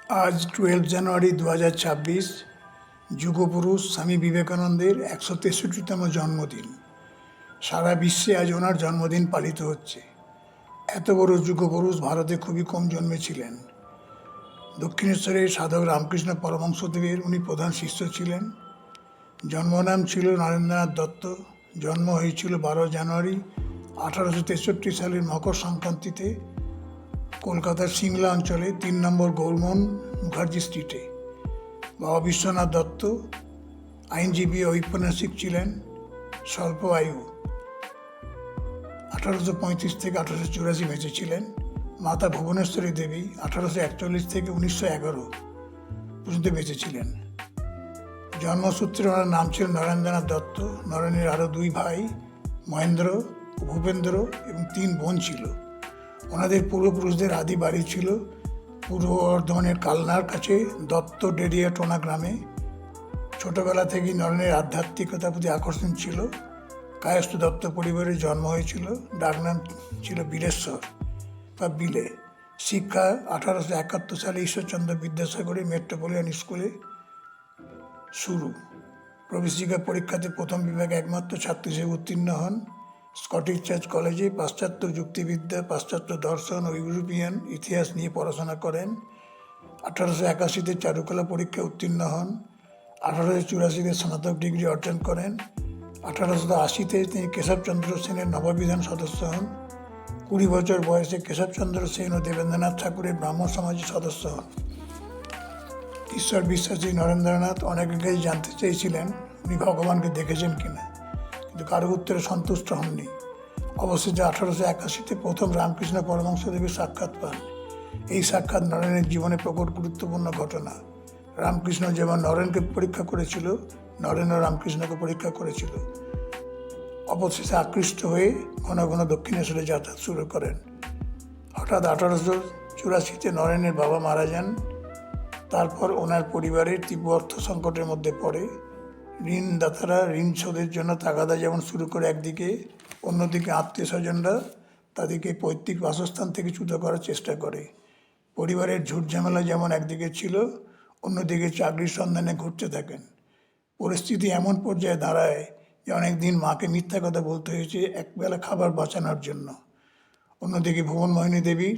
আজ 12 জানুয়ারি 2026 যুগপুরুষ স্বামী বিবেকানন্দের 163তম জন্মদিন। সারা বিশ্বে আজ ওনার জন্মদিন পালিত হচ্ছে। এত বড় যুগপুরুষ ভারতে খুবই কম জন্মেছিলেন। দক্ষিণেশ্বরের সাধক রামকৃষ্ণ পরমহংসদেবের উনি প্রধান শিষ্য ছিলেন। জন্মনাম ছিল নরেন্দ্রনাথ দত্ত। জন্ম হয়েছিল 12 জানুয়ারি 1863 সালের মকর সংক্রান্তিতে কলকাতার সিংলা অঞ্চলে 3 নম্বর গৌরমোহন মুখার্জি স্ট্রিটে। বাবা বিশ্বনাথ দত্ত আইনজীবী ও ঔপন্যাসিক ছিলেন। স্বল্প আয়ু, 1835 থেকে 1884 বেঁচেছিলেন। মাতা ভুবনেশ্বরী দেবী 1841 থেকে 1911 পর্যন্ত বেঁচেছিলেন। জন্মসূত্রে ওনার নাম ছিল নরেন্দ্রনাথ দত্ত। নরেনের আরও 2 ভাই মহেন্দ্র ও ভূপেন্দ্র এবং 3 বোন ছিল। ওনাদের পূর্বপুরুষদের আদি বাড়ি ছিল পূর্ব বর্ধমানের কালনার কাছে দত্ত ডেরিয়া টোনা গ্রামে। ছোটবেলা থেকেই নরেনের আধ্যাত্মিকতার প্রতি আকর্ষণ ছিল। কায়স্থ দত্ত পরিবারে জন্ম হয়েছিল। ডাকনাম ছিল বীরেশ্বর বা বিলে। শিক্ষা 1871 সালে ঈশ্বরচন্দ্র বিদ্যাসাগরের মেট্রোপলিটন স্কুলে শুরু। প্রবেশিকা পরীক্ষাতে প্রথম বিভাগে একমাত্র ছাত্র হিসেবে উত্তীর্ণ হন। স্কটিশ চার্চ কলেজে পাশ্চাত্য যুক্তিবিদ্যা, পাশ্চাত্য দর্শন ও ইউরোপিয়ান ইতিহাস নিয়ে পড়াশোনা করেন। 1881-তে চারুকলা পরীক্ষায় উত্তীর্ণ হন। 1884-তে স্নাতক ডিগ্রি অর্জন করেন। 1880-তে তিনি কেশবচন্দ্র সেনের নববিধান সদস্য হন। 20 বছর বয়সে কেশবচন্দ্র সেন ও দেবেন্দ্রনাথ ঠাকুরের ব্রাহ্ম সমাজের সদস্য হন। ঈশ্বর বিশ্বাসী নরেন্দ্রনাথ অনেকের কাছে জানতে চেয়েছিলেন উনি ভগবানকে দেখেছেন কিনা, কিন্তু কারো উত্তরে সন্তুষ্ট হননি। অবশেষে 1881-তে প্রথম রামকৃষ্ণ পরমহংসদেবের সাক্ষাৎ পান। এই সাক্ষাৎ নরেনের জীবনে প্রকট গুরুত্বপূর্ণ ঘটনা। রামকৃষ্ণ যেমন নরেনকে পরীক্ষা করেছিল, নরেনও রামকৃষ্ণকে পরীক্ষা করেছিল। অবশেষে আকৃষ্ট হয়ে ঘন ঘন দক্ষিণেশ্বরে যাতায়াত শুরু করেন। হঠাৎ 1884-তে নরেনের বাবা মারা যান। তারপর ওনার পরিবারের তীব্র অর্থ সংকটের মধ্যে পড়ে। ঋণদাতারা ঋণ শোধের জন্য তাগাদা যেমন শুরু করে একদিকে, অন্যদিকে আত্মীয় স্বজনরা তাদেরকে পৈতৃক বাসস্থান থেকে চ্যুত করার চেষ্টা করে। পরিবারের ঝুটঝামেলা যেমন একদিকে ছিল, অন্যদিকে চাকরির সন্ধানে ঘুরতে থাকেন। পরিস্থিতি এমন পর্যায়ে দাঁড়ায় যে অনেকদিন মাকে মিথ্যা কথা বলতে হয়েছে একবেলা খাবার বাঁচানোর জন্য। অন্যদিকে ভুবনমোহিনী দেবী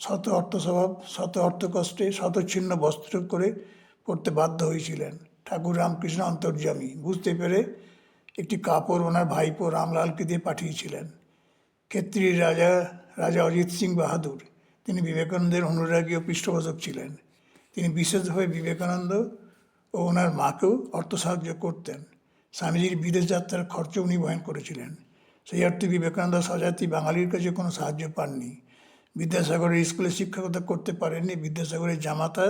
শত অর্থস্বভাব, শত অর্থকষ্টে শতচ্ছিন্ন বস্ত্র করে পড়তে বাধ্য হয়েছিলেন। ঠাকুর রামকৃষ্ণ অন্তর্যামী বুঝতে পেরে একটি কাপড় ওনার ভাইপো রামলালকে দিয়ে পাঠিয়েছিলেন। ক্ষেত্রীর রাজা অজিত সিং বাহাদুর, তিনি বিবেকানন্দের অনুরাগী ও পৃষ্ঠপোষক ছিলেন। তিনি বিশেষভাবে বিবেকানন্দ ও ওনার মাকেও অর্থ সাহায্য করতেন। স্বামীজির বিদেশ যাত্রার খরচ উনি বহন করেছিলেন। সেই অর্থে বিবেকানন্দ স্বজাতি বাঙালির কাছে কোনো সাহায্য পাননি। বিদ্যাসাগরের স্কুলে শিক্ষকতা করতে পারেননি। বিদ্যাসাগরের জামাতা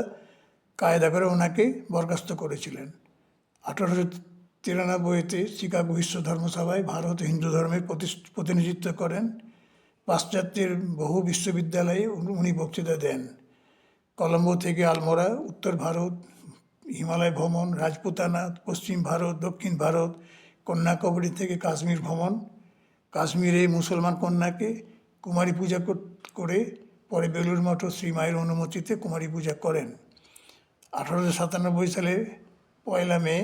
কায়দা করে ওনাকে বরখাস্ত করেছিলেন। 1893-তে শিকাগো বিশ্ব ধর্মসভায় ভারত হিন্দু ধর্মের প্রতিনিধিত্ব করেন। পাশ্চাত্যের বহু বিশ্ববিদ্যালয়ে উনি বক্তৃতা দেন। কলম্বো থেকে আলমোড়া, উত্তর ভারত, হিমালয় ভ্রমণ, রাজপুতানা, পশ্চিম ভারত, দক্ষিণ ভারত, কন্যাকুমারী থেকে কাশ্মীর ভ্রমণ। কাশ্মীরে মুসলমান কন্যাকে কুমারী পূজা করে পরে বেলুড় মঠ ও শ্রীমায়ের অনুমতিতে কুমারী পূজা করেন। 1897 সালে 1 মে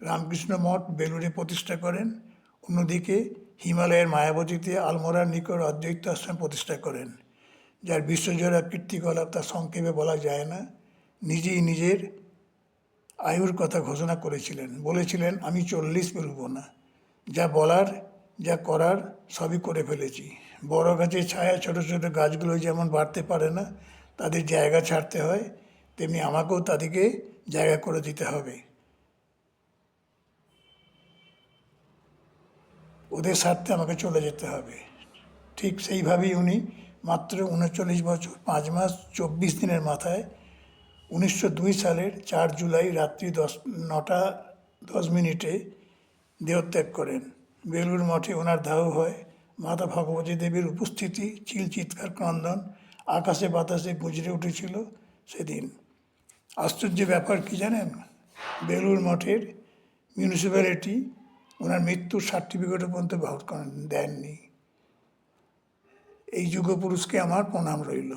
রামকৃষ্ণ মঠ বেলুড়ে প্রতিষ্ঠা করেন। অন্যদিকে হিমালয়ের মায়াবতীতে আলমোড়ার নিকট অদ্বৈত আশ্রম প্রতিষ্ঠা করেন, যার বিশ্বজোড়া কীর্তিকলাপ তা সংক্ষেপে বলা যায় না। নিজেই নিজের আয়ুর কথা ঘোষণা করেছিলেন, বলেছিলেন আমি 40 পেরোব না। যা বলার, যা করার সবই করে ফেলেছি। বড় গাছের ছায়া ছোট ছোট গাছগুলো যেমন বাড়তে পারে না, তাদের জায়গা ছাড়তে হয়, তেমনি আমাকেও তাদেরকে জায়গা করে দিতে হবে। ওদের স্বার্থে আমাকে চলে যেতে হবে। ঠিক সেইভাবেই উনি মাত্র 39 বছর 5 মাস 24 দিনের মাথায় 1902 সালের 4 জুলাই রাত্রি 9টা 10 মিনিটে দেহত্যাগ করেন। বেলুড় মঠে ওনার দাহ হয়। মাতা ভগবতী দেবীর উপস্থিতি, চিৎকার ক্রন্দন আকাশে বাতাসে গুঁজরে উঠেছিল সেদিন। আশ্চর্য ব্যাপার কি জানেন, বেলুড় মঠের মিউনিসিপ্যালিটি ওনার মৃত্যুর সার্টিফিকেটও পর্যন্ত ব্যবহার দেননি। এই যুগপুরুষকে আমার প্রণাম রইল।